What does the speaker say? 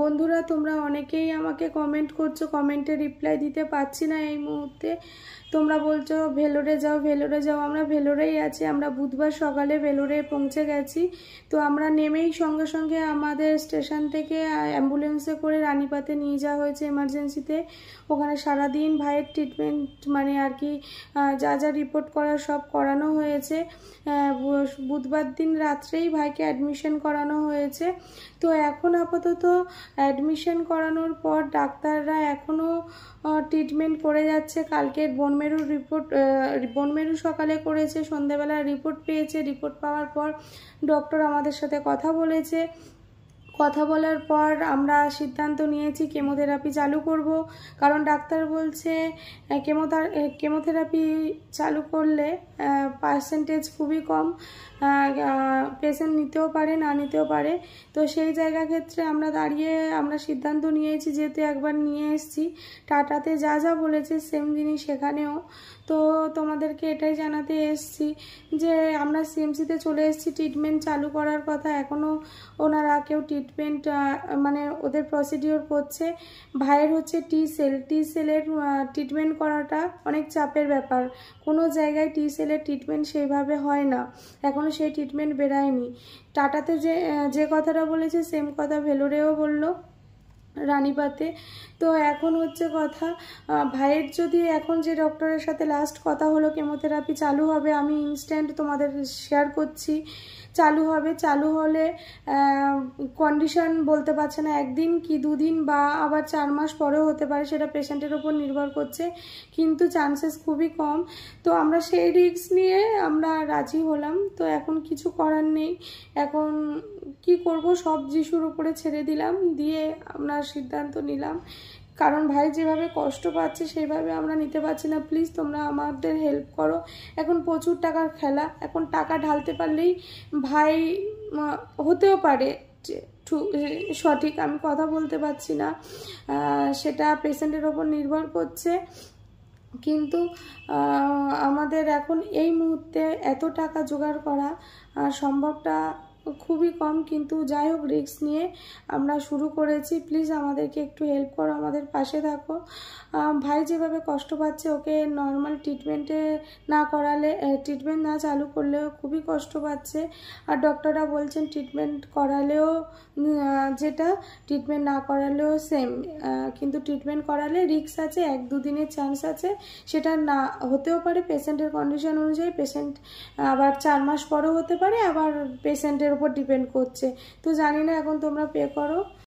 বন্ধুরা তোমরা অনেকেই আমাকে কমেন্ট করছো, কমেন্টে রিপ্লাই দিতে পারছি না এই মুহূর্তে। তোমরা বলছো ভেলোরে যাও, ভেলোরে যাও। আমরা ভেলোরেই আছি। আমরা বুধবার সকালে ভেলোরে পৌঁছে গেছি। তো আমরা নেমেই সঙ্গে সঙ্গে আমাদের স্টেশন থেকে অ্যাম্বুলেন্সে করে রানীপাতে নিয়ে যাওয়া হয়েছে এমার্জেন্সিতে। ওখানে সারাদিন ভাইয়ের ট্রিটমেন্ট মানে আর কি যা যা রিপোর্ট করার সব করানো হয়েছে। বুধবার দিন রাত্রেই ভাইকে অ্যাডমিশন করানো হয়েছে। তো এখন আপাতত অ্যাডমিশন করানোর পর ডাক্তাররা এখনও ট্রিটমেন্ট করে যাচ্ছে। কালকের বোনমেরুর রিপোর্ট, বোনমেরু সকালে করেছে, সন্ধ্যেবেলা রিপোর্ট পেয়েছে। রিপোর্ট পাওয়ার পর ডক্টর আমাদের সাথে কথা বলেছে। কথা বলার পর আমরা সিদ্ধান্ত নিয়েছি কেমোথেরাপি চালু করব, কারণ ডাক্তার বলছে কেমোথেরাপি চালু করলে পার্সেন্টেজ খুবই কম, পেশেন্ট নিতেও পারে না নিতেও পারে। তো সেই জায়গা ক্ষেত্রে আমরা সিদ্ধান্ত নিয়েছি, যেহেতু একবার নিয়ে এসেছি টাটাতে যা যা বলেছে সেম জিনিস সেখানেও। তো তোমাদেরকে এটাই জানাতে এসেছি যে আমরা সিএমসিতে চলে এসেছি। ট্রিটমেন্ট চালু করার কথা, এখনও ওনারা কেউ ট্রিটমেন্ট মানে ওদের প্রসিডিওর করছে। ভাইয়ের হচ্ছে টি সেলের ট্রিটমেন্ট করাটা অনেক চাপের ব্যাপার। কোনো জায়গায় টি সেলের ট্রিটমেন্ট সেইভাবে হয় না, এখনও সেই ট্রিটমেন্ট বেরায়নি। টাটাতে যে কথাটা বলেছে সেম কথা ভেলোরেও বললো, রানীপাতে। তো এখন হচ্ছে কথা, ভাইয়ের যদি এখন যে ডক্টরের সাথে লাস্ট কথা হলো কেমোথেরাপি চালু হবে, আমি ইনস্ট্যান্ট তোমাদের শেয়ার করছি। চালু হবে, চালু হলে কন্ডিশন বলতে পারছে না, একদিন কি দুদিন বা আবার 4 মাস পরেও হতে পারে, সেটা পেশেন্টের ওপর নির্ভর করছে, কিন্তু চান্সেস খুবই কম। তো আমরা সেই রিস্ক নিয়ে আমরা রাজি হলাম। তো এখন কিছু করার নেই, এখন কি করব, সব যিশুর উপরে ছেড়ে দিলাম, দিয়ে আমরা সিদ্ধান্ত নিলাম। কারণ ভাই যেভাবে কষ্ট পাচ্ছে সেইভাবে আমরা নিতে পারছি না। প্লিজ তোমরা আমাদের হেল্প করো। এখন প্রচুর টাকার খেলা, এখন টাকা ঢালতে পারলেই ভাই হতেও পারে সঠিক, আমি কথা বলতে পারছি না, সেটা পেশেন্টের ওপর নির্ভর করছে। কিন্তু আমাদের এখন এই মুহূর্তে এত টাকা জোগাড় করা সম্ভবটা খুবই কম, কিন্তু যাই হোক রিস্ক নিয়ে আমরা শুরু করেছি। প্লিজ আমাদেরকে একটু হেল্প করো, আমাদের পাশে থাকো। ভাই যেভাবে কষ্ট পাচ্ছে, ওকে নর্মাল ট্রিটমেন্টে না করালে, ট্রিটমেন্ট না চালু করলেও খুবই কষ্ট পাচ্ছে। আর ডক্টররা বলছেন ট্রিটমেন্ট করালেও যেটা, ট্রিটমেন্ট না করালেও সেম, কিন্তু ট্রিটমেন্ট করালে রিস্ক আছে, 1-2 দিনের চান্স আছে, সেটা না হতেও পারে পেশেন্টের কন্ডিশন অনুযায়ী। পেশেন্ট আবার 4 মাস পরেও হতে পারে, আবার পেশেন্টের উপর ডিপেন্ড করছে। তো জানি না, এখন তোমরা পে করো।